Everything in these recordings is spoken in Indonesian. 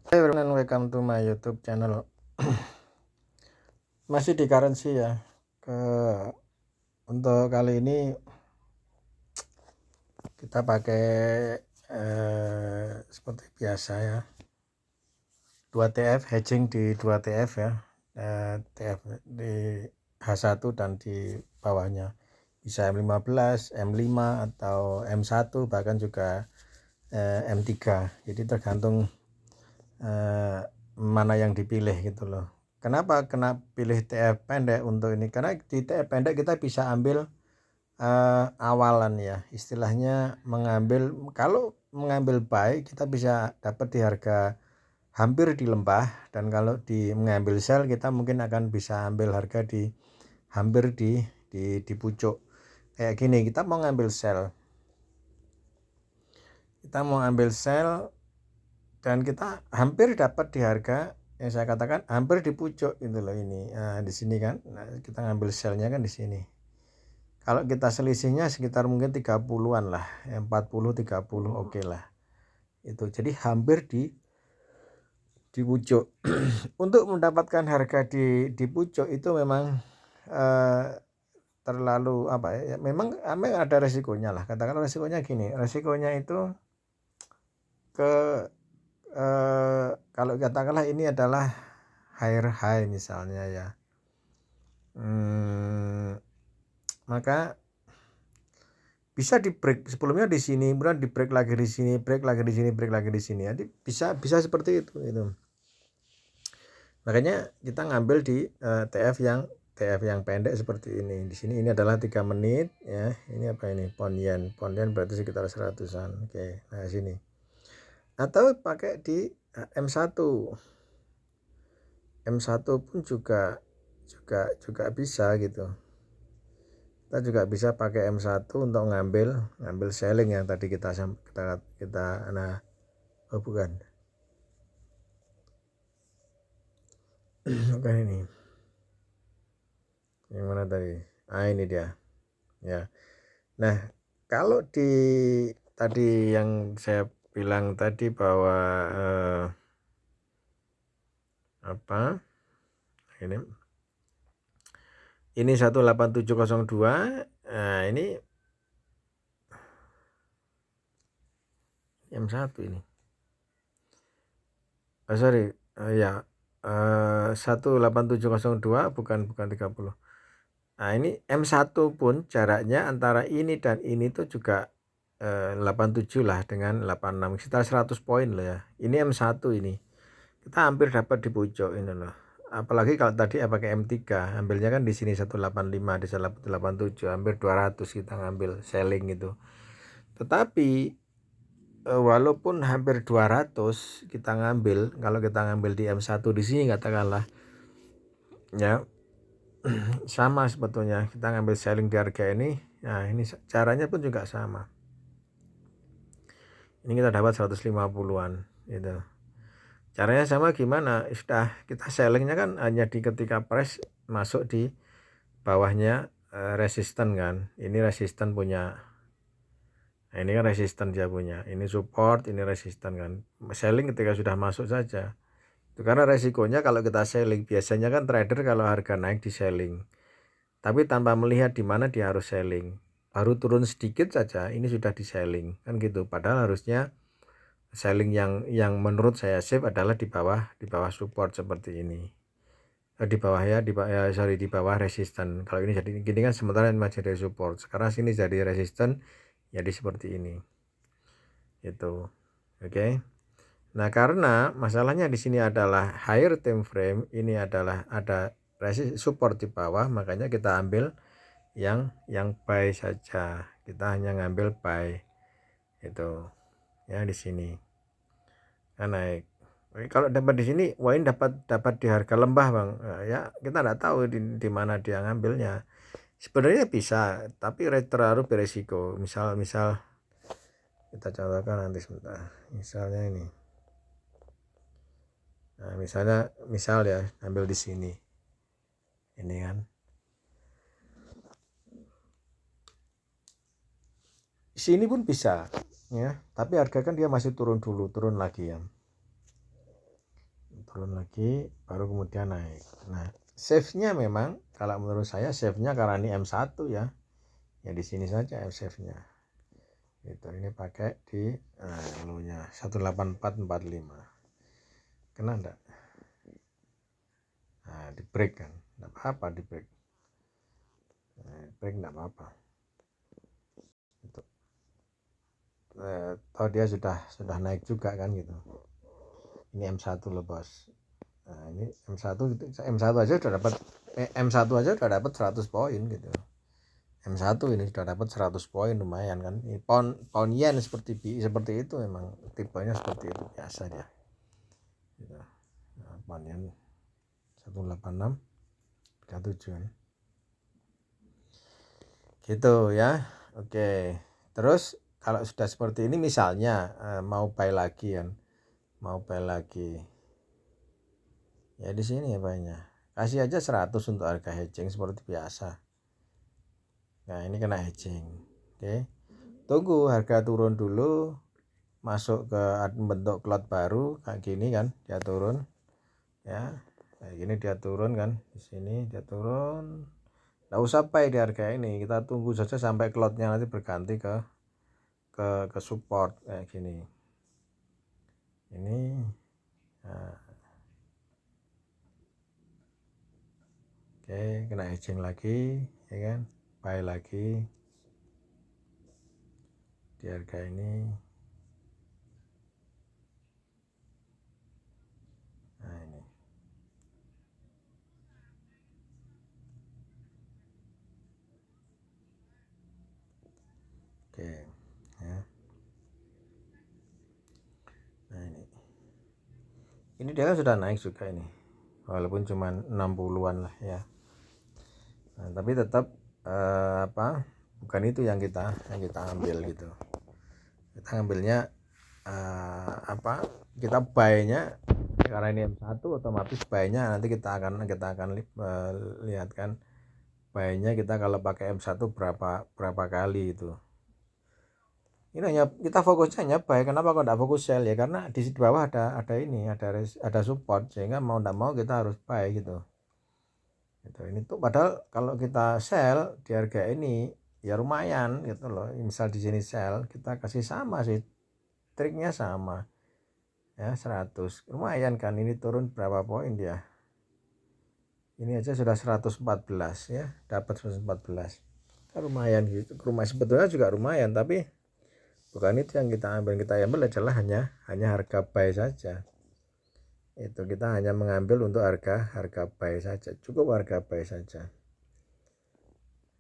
Hey everyone, welcome to my YouTube channel. Masih di currency ya. Untuk kali ini kita pakai seperti biasa ya. 2TF hedging di 2TF ya. TF di H1 dan di bawahnya. Bisa M15, M5 atau M1 bahkan juga M3. Jadi tergantung mana yang dipilih gitu loh. Kenapa kena pilih TF pendek untuk ini? Karena di TF pendek kita bisa ambil awalan ya, istilahnya kalau mengambil buy kita bisa dapat di harga hampir di lembah, dan kalau mengambil sell kita mungkin akan bisa ambil harga di hampir di pucuk. Kayak gini, kita mau ngambil sell dan kita hampir dapat di harga yang saya katakan hampir di pucuk itu loh ini. Nah, di sini kan. Nah, kita ngambil sell-nya kan di sini. Kalau kita selisihnya sekitar mungkin 30-an lah, 40 30 oke lah. Itu jadi hampir di pucuk. Untuk mendapatkan harga di pucuk itu memang terlalu apa ya? Memang ada resikonya lah. Katakan resikonya gini. Resikonya itu kalau katakanlah ini adalah higher high misalnya ya. Maka bisa di break sebelumnya di sini, kemudian di break lagi di sini, break lagi di sini, break lagi di sini. Jadi bisa seperti itu gitu. Makanya kita ngambil di TF yang pendek seperti ini. Di sini ini adalah 3 menit ya. Ini apa ini? Pound yen. Pound yen berarti sekitar 100-an. Oke. Nah, sini. Atau pakai di M1. M1 pun juga bisa gitu. Kita juga bisa pakai M1 untuk ngambil selling yang tadi kita nah, oh bukan. Bukan ini. Yang mana tadi? Ini dia. Ya. Nah, kalau tadi yang saya bilang tadi bahwa ini 18702, nah ini M1 ini. Sorry, ya 18702 bukan 30. Nah, ini M1 pun jaraknya antara ini dan ini tuh juga 87 lah dengan 86, sekitar 100 poin loh ya. Ini M1 ini. Kita hampir dapat di pucuk ini loh. Apalagi kalau tadi pakai M3, ambilnya kan di sini 185, di 187, hampir 200 kita ngambil selling itu. Tetapi walaupun hampir 200 kita ngambil, kalau kita ngambil di M1 di sini katakanlah ya, sama sebetulnya kita ngambil selling di harga ini. Nah, ini caranya pun juga sama. Ini kita dapat 150-an gitu. Caranya sama gimana? Sudah kita sellingnya kan hanya di ketika price masuk di bawahnya resisten kan. Ini resisten punya. Nah, ini kan resisten dia punya. Ini support, ini resisten kan. Selling ketika sudah masuk saja. Itu karena resikonya kalau kita selling, biasanya kan trader kalau harga naik di selling. Tapi tanpa melihat di mana dia harus selling. Baru turun sedikit saja ini sudah di selling kan gitu. Padahal harusnya selling yang menurut saya safe adalah di bawah support seperti ini. Di bawah resisten. Kalau ini jadi gini kan sementara masih dari support. Sekarang sini jadi resisten, jadi seperti ini. Itu. Oke. Nah, karena masalahnya di sini adalah higher time frame, ini adalah ada support di bawah, makanya kita ambil yang buy saja. Kita hanya ngambil buy. Itu. Ya di sini. Nah, naik. Kalau dapat di sini, ini dapat di harga lembah, Bang. Nah, ya, kita enggak tahu di mana dia ngambilnya. Sebenarnya bisa, tapi terlalu beresiko. Misal kita contohkan nanti sebentar. Misalnya ini. Nah, misal ya, ambil di sini. Ini kan. Di sini pun bisa, ya. Tapi harga kan dia masih turun dulu, turun lagi ya. turun lagi baru kemudian naik. Nah save-nya memang kalau menurut saya save-nya karena ini M1 ya di sini saja save-nya itu. Ini pakai di low-nya 18445 kena enggak? Nah di break kan enggak apa-apa, di break break enggak apa-apa itu. Toh dia sudah naik juga kan gitu. Ini M1 loh bos. Nah ini M1 aja udah dapat M1 aja udah dapat 100 poin gitu. M1 ini sudah dapat 100 poin, lumayan kan. Ini pound yen seperti itu memang tipenya seperti itu biasa dia gitu. Nah, pound yen 18637 kan gitu ya. Oke, terus kalau sudah seperti ini misalnya mau buy lagi kan, mau buy lagi ya di sini ya banyak, kasih aja 100 untuk harga hedging seperti biasa. Nah ini kena hedging. Oke, tunggu harga turun dulu, masuk ke bentuk cloud baru kayak gini kan, dia turun ya kayak gini, dia turun kan, di sini dia turun, nggak usah buy di harga ini, kita tunggu saja sampai cloudnya nanti berganti ke support kayak gini. Ini nah. Oke, kena hedging lagi ya kan, buy lagi di harga ini. Nah ini oke ya. Nah ini dia kan sudah naik juga ini, walaupun cuma 60-an lah ya. Nah, tapi tetap bukan itu yang kita ambil gitu. Kita ambilnya kita buy-nya karena ini M1, otomatis buy-nya nanti kita akan lihat kan, buy-nya kita kalau pakai M1 berapa kali itu. Ini hanya kita fokusnya hanya buy. Kenapa kok tidak fokus sell ya? Karena di bawah ada support, sehingga mau tidak mau kita harus buy gitu. Ini tuh padahal kalau kita sell di harga ini ya lumayan gitu loh. Misal di sini sell, kita kasih sama sih, triknya sama ya, 100 lumayan kan. Ini turun berapa poin dia, ini aja sudah 114 ya, dapat 114 kan, lumayan gitu. Sebetulnya juga lumayan, tapi bukan itu yang kita ambil. Kita ambil adalah hanya harga buy saja. Itu kita hanya mengambil untuk harga buy saja, cukup harga buy saja.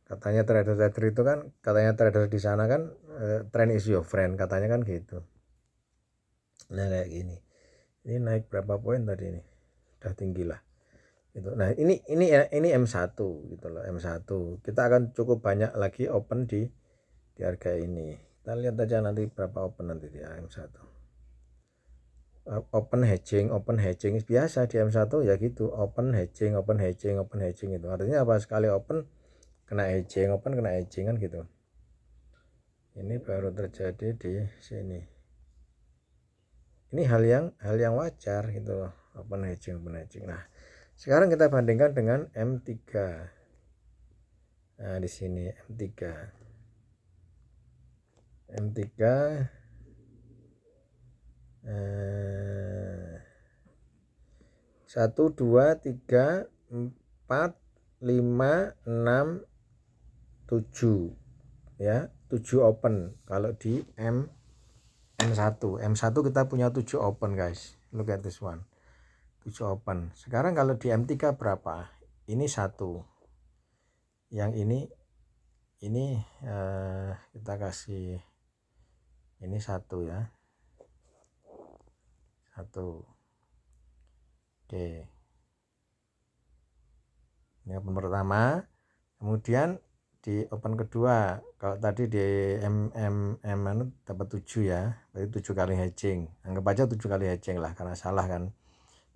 Katanya trader itu kan, katanya trader di sana kan trend is your friend, katanya kan gitu. Nah kayak gini, ini naik berapa poin tadi, ini udah tinggi lah gitu. Nah ini M1 gitu loh, M1 kita akan cukup banyak lagi open di harga ini. Kita lihat aja nanti berapa open nanti di M1. Open hedging biasa di M1 ya gitu, open hedging itu artinya apa, sekali open kena hedging, open kena hedging kan gitu. Ini baru terjadi di sini. Ini hal yang wajar gitu loh, open hedging. Nah sekarang kita bandingkan dengan M3. Nah di sini M3 1, 2, 3, 4, 5, 6, 7 ya, 7 open kalau di M1 kita punya 7 open guys, look at this one, 7 open. Sekarang kalau di M3 berapa, ini 1, yang ini kita kasih ini 1 ya, 1. Oke, ini open pertama, kemudian di open kedua, kalau tadi di dapat 7 ya, berarti 7 kali hedging, anggap aja 7 kali hedging lah karena salah kan,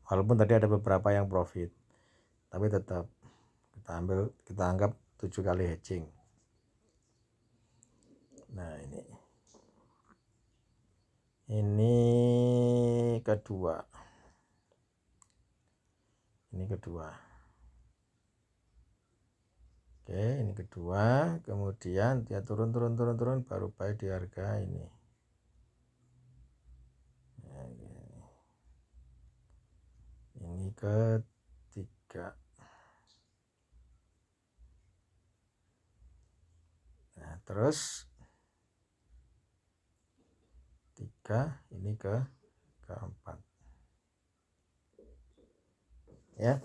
walaupun tadi ada beberapa yang profit, tapi tetap kita anggap 7 kali hedging. Nah ini kedua Ini kedua. Oke, ini kedua, kemudian dia turun baru buy di harga ini. Ini ketiga. Nah, terus 3, ini keempat. Ya.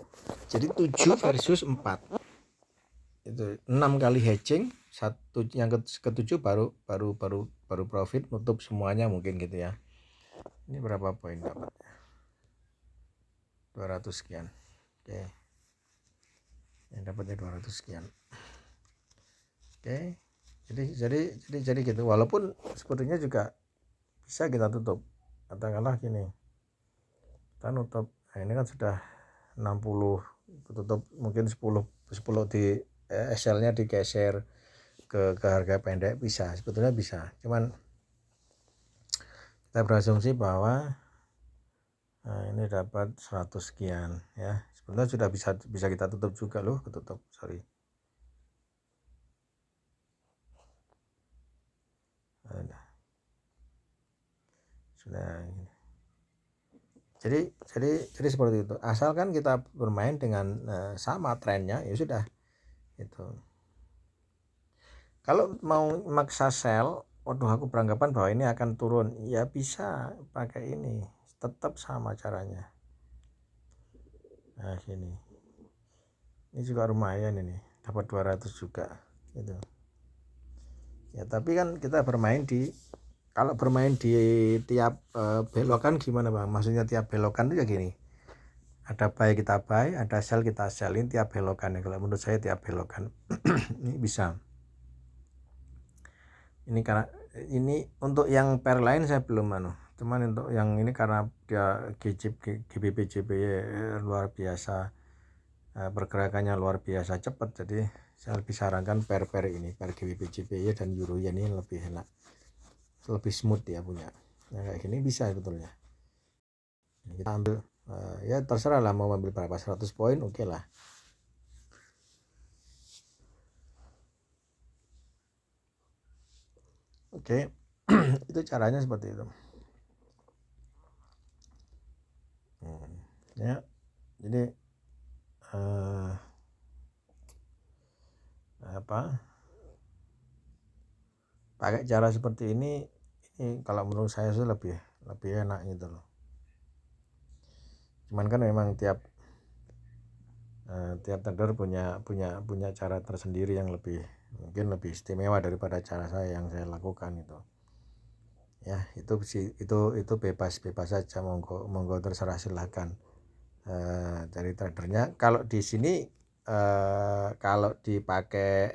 Jadi 7 versus 4. Itu 6 kali hedging, yang ketujuh baru profit, nutup semuanya mungkin gitu ya. Ini berapa poin dapat? 200 sekian. Oke. Yang dapatnya 200 sekian. Oke. Jadi gitu. Walaupun sebetulnya juga bisa kita tutup. Katakanlah gini. Kita nutup. Nah, ini kan sudah 60, tutup mungkin 10 di SL-nya digeser ke harga pendek, bisa, sebetulnya bisa. Cuman kita berasumsi bahwa ini dapat 100 sekian ya. Sebenarnya sudah bisa kita tutup juga loh, ketutup, sorry. Sudah. Jadi seperti itu. Asalkan kita bermain dengan sama trennya, ya sudah. Itu. Kalau mau maksa sell, waduh aku beranggapan bahwa ini akan turun, ya bisa pakai ini, tetap sama caranya. Nah sini, ini juga lumayan, ini dapat 200 juga gitu ya. Tapi kan kita kalau bermain di tiap belokan gimana Bang? Maksudnya tiap belokan itu ya gini, ada buy kita buy, ada sell kita sell, ini tiap belokan ya. Kalau menurut saya tiap belokan ini bisa. Ini karena ini untuk yang pair lain saya belum cuman untuk yang ini karena dia GBP JPY luar biasa, pergerakannya luar biasa cepat, jadi saya lebih sarankan pair ini, pair GBP JPY dan Euro Yen ini lebih enak, lebih smooth ya punya. Nah kayak gini bisa sebetulnya. Kita ambil ya terserah lah mau ambil berapa, 100 poin oke lah. Oke. Itu caranya seperti itu. Ya, jadi pakai cara seperti ini kalau menurut saya sih lebih enak gitu loh. Cuman kan memang tiap trader punya cara tersendiri yang mungkin lebih istimewa daripada cara saya yang saya lakukan itu. Ya, itu bebas saja, monggo terserah, silakan dari tradernya. Kalau di sini kalau dipakai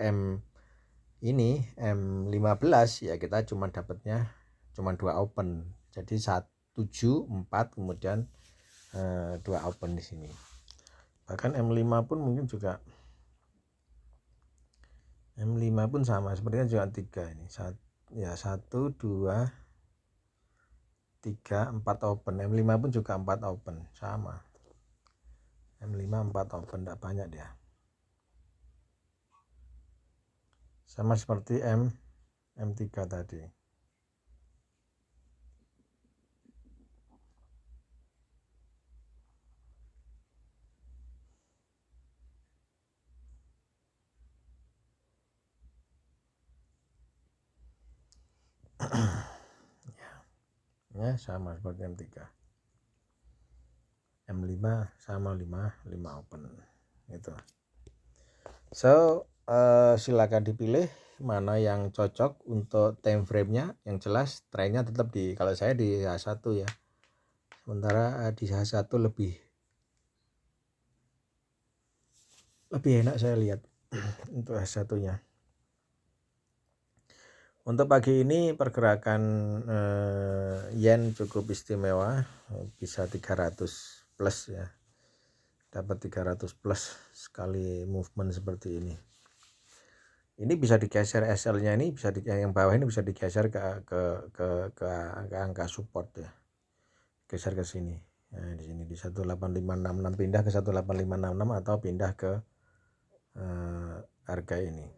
M15 ya kita cuma dapatnya 2 open. Jadi 7, 4 kemudian 2 open di sini. Bahkan M5 pun mungkin juga M5 pun sama, sepertinya juga 3 ini. 1 2 3 4 open. M5 pun juga 4 open, sama. M5 4 open, enggak banyak dia. Sama seperti M3 tadi. Ya, sama seperti M3. M5 sama 5 open. Itu. So, silakan dipilih mana yang cocok untuk time frame-nya. Yang jelas trennya tetap kalau saya di H1 ya. Sementara di H1 lebih enak saya lihat untuk H1-nya. Untuk pagi ini pergerakan yen cukup istimewa, bisa 300 plus ya. Dapat 300 plus sekali movement seperti ini. Ini bisa digeser SL-nya, ini bisa yang bawah ini bisa digeser ke angka support ya. Geser ke sini. Nah, di sini di 18566 pindah ke 18566 atau pindah ke harga ini.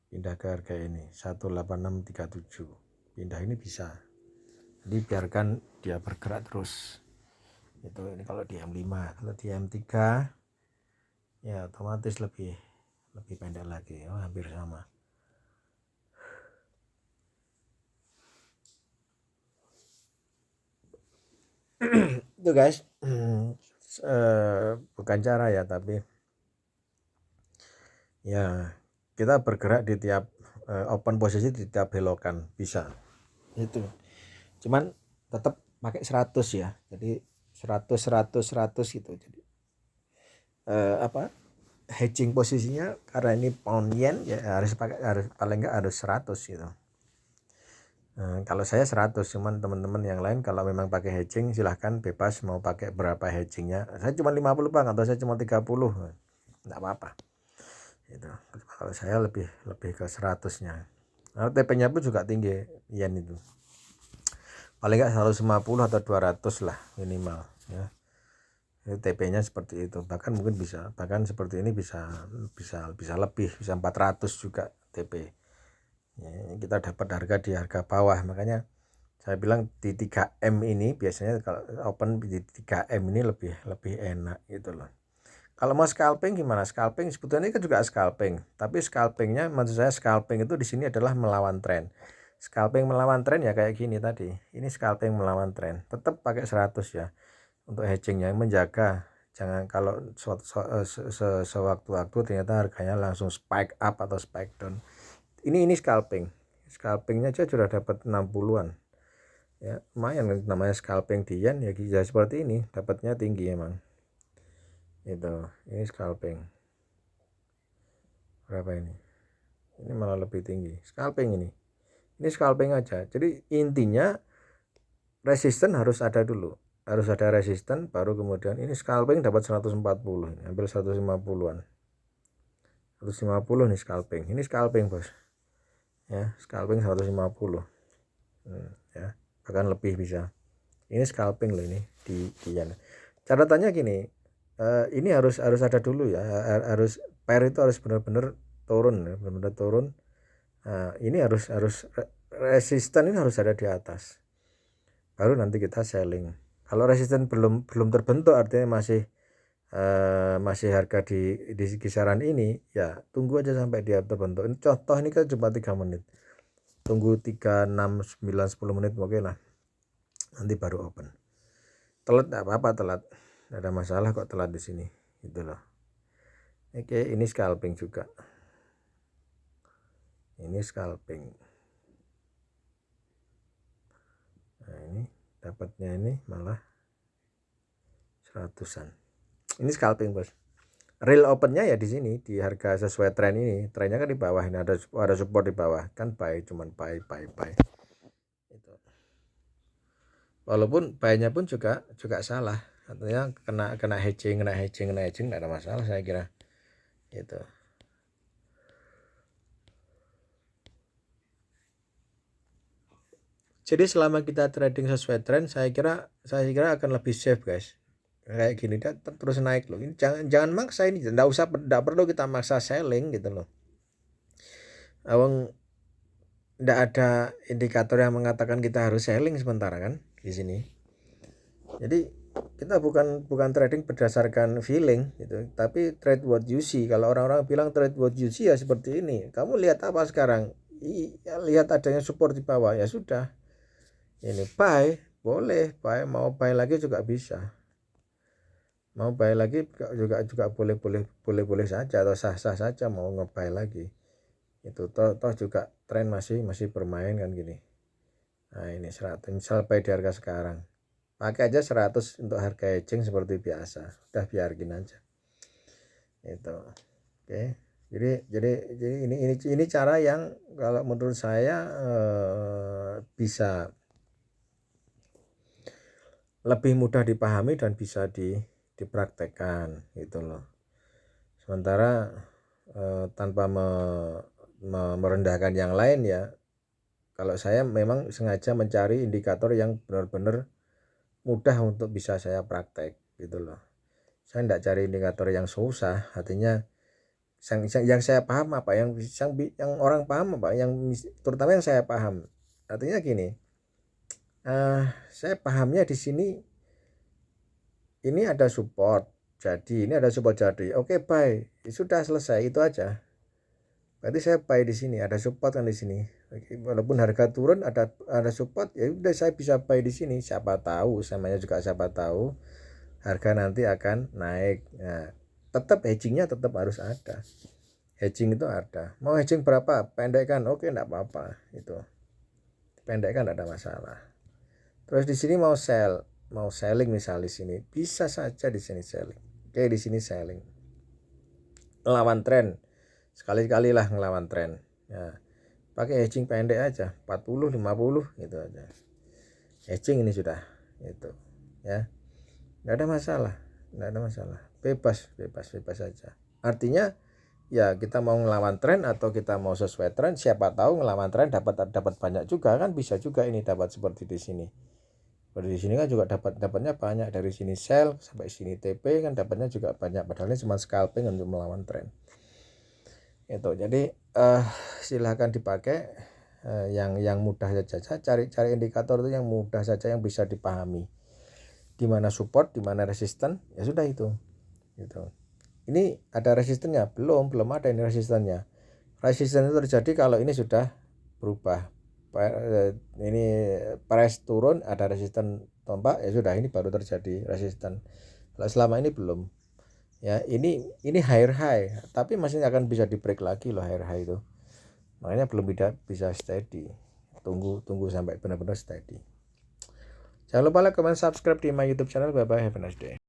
Pindah ke harga ini 18637. Pindah ini bisa. Jadi biarkan dia bergerak terus. Itu ini kalau di M5, kalau di M3 ya otomatis lebih pendek lagi. Oh, hampir sama. Itu guys, bukan cara ya, tapi ya kita bergerak di tiap open posisi, di tiap belokan bisa. Itu cuman tetap pakai 100 ya, jadi 100 gitu. Jadi hedging posisinya karena ini pound yen ya harus paling enggak harus 100 gitu. Kalau saya 100, cuman teman-teman yang lain kalau memang pakai hedging silahkan bebas mau pakai berapa hedgingnya. Saya cuma 50 bang, atau saya cuma 30, enggak apa-apa gitu. Kalau saya lebih ke 100-nya. Nah, TP-nya pun juga tinggi yen itu, paling enggak 150 atau 200 lah minimal ya. TP-nya seperti itu, bahkan mungkin bahkan seperti ini bisa lebih, bisa 400 juga TP ya. Kita dapat harga di harga bawah, makanya saya bilang di 3M ini biasanya kalau open di 3M ini lebih enak gitu loh. Kalau mau scalping gimana? Scalping sebetulnya ini kan juga scalping, tapi scalpingnya maksud saya scalping itu di sini adalah melawan tren. Scalping melawan tren ya kayak gini tadi. Ini scalping melawan tren. Tetap pakai 100 ya untuk hedgingnya, menjaga jangan kalau sewaktu-waktu ternyata harganya langsung spike up atau spike down. Ini scalpingnya aja sudah dapat 60-an ya, lumayan namanya scalping di yen ya, seperti ini dapatnya tinggi emang itu. Ini scalping berapa ini malah lebih tinggi scalping ini scalping aja. Jadi intinya resisten harus ada dulu, harus ada resisten baru kemudian ini scalping dapat 140, ambil 150-an, 150 nih scalping. Ini scalping bos ya, scalping 150 ya, bahkan lebih bisa. Ini scalping loh ini di yen. Catatannya gini, ini harus ada dulu ya, harus pair itu harus benar-benar turun ya, benar-benar turun. Nah, ini harus resisten ini harus ada di atas, baru nanti kita selling. Kalau resisten belum terbentuk, artinya masih harga di kisaran ini ya, tunggu aja sampai dia terbentuk. Ini contoh, ini kan cuma 3 menit, tunggu 3, 6, 9, 10 menit oke lah, nanti baru open. Telat enggak apa-apa, telat enggak ada masalah kok telat di sini gitu loh. Oke, ini scalping juga, ini scalping. Nah, ini dapatnya ini malah 100-an. Ini scalping bos. Real opennya ya di sini di harga sesuai tren ini. Trennya kan di bawah ini, ada support di bawah kan, buy, cuman buy itu. Walaupun buy-nya pun juga salah, artinya kena hedging enggak ada masalah saya kira gitu. Jadi selama kita trading sesuai tren, saya kira akan lebih safe guys. Kayak gini terus naik loh. Ini jangan maksa, ini enggak perlu kita maksa selling gitu loh. Awang enggak ada indikator yang mengatakan kita harus selling sementara kan di sini. Jadi kita bukan trading berdasarkan feeling gitu, tapi trade what you see. Kalau orang-orang bilang trade what you see ya seperti ini. Kamu lihat apa sekarang? Lihat adanya support di bawah ya sudah. Ini buy, boleh buy, mau buy lagi juga bisa. Mau buy lagi juga boleh saja, atau sah saja mau nge-buy lagi. Itu toh juga tren masih bermain kan gini. Nah, ini 100 misal buy di harga sekarang. Pakai aja 100 untuk harga hedging seperti biasa. Udah biarin aja. Itu. Oke. Jadi ini cara yang kalau menurut saya bisa lebih mudah dipahami dan bisa dipraktekkan gitu loh. Sementara tanpa merendahkan yang lain ya, Kalau saya memang sengaja mencari indikator yang benar-benar mudah untuk bisa saya praktek gitu loh. Saya tidak cari indikator yang susah, artinya yang saya paham apa, yang orang paham apa, terutama yang saya paham. Artinya gini, saya pahamnya di sini ini ada support, jadi ini ada support jadi, oke buy, sudah selesai itu aja. Berarti saya buy di sini, ada support kan di sini. Walaupun harga turun ada support, ya udah saya bisa buy di sini. Siapa tahu, namanya juga siapa tahu harga nanti akan naik. Nah, tetap hedgingnya tetap harus ada. Hedging itu ada. Mau hedging berapa? Pendekkan, oke enggak apa-apa itu. Pendekkan enggak ada masalah. Terus di sini mau selling misalnya di sini, bisa saja di sini selling. Oke, di sini selling. Lawan tren. Sekali-kali lah ngelawan tren. Ya, pakai hedging pendek aja, 40, 50 gitu aja. Hedging ini sudah itu. Ya. Enggak ada masalah. Bebas saja. Artinya ya kita mau ngelawan tren atau kita mau sesuai tren, siapa tahu ngelawan tren dapat banyak juga kan, bisa juga ini dapat seperti di sini. Seperti di sini kan juga dapatnya banyak, dari sini sell sampai sini TP kan dapatnya juga banyak, padahal ini cuma scalping untuk melawan tren. Itu jadi silahkan dipakai yang mudah saja, cari indikator itu yang mudah saja, yang bisa dipahami, di mana support, di mana resisten, ya sudah itu gitu. Ini ada resistennya? Belum ada ini resistennya. Resisten itu terjadi kalau ini sudah berubah, ini price turun, ada resisten tombak, ya sudah ini baru terjadi resisten. Kalau selama ini belum. Ya, ini higher high, tapi masih akan bisa di break lagi loh higher high itu. Makanya belum bisa steady. Tunggu sampai benar-benar steady. Jangan lupa like, comment, subscribe di my YouTube channel. Bye bye, have a nice day.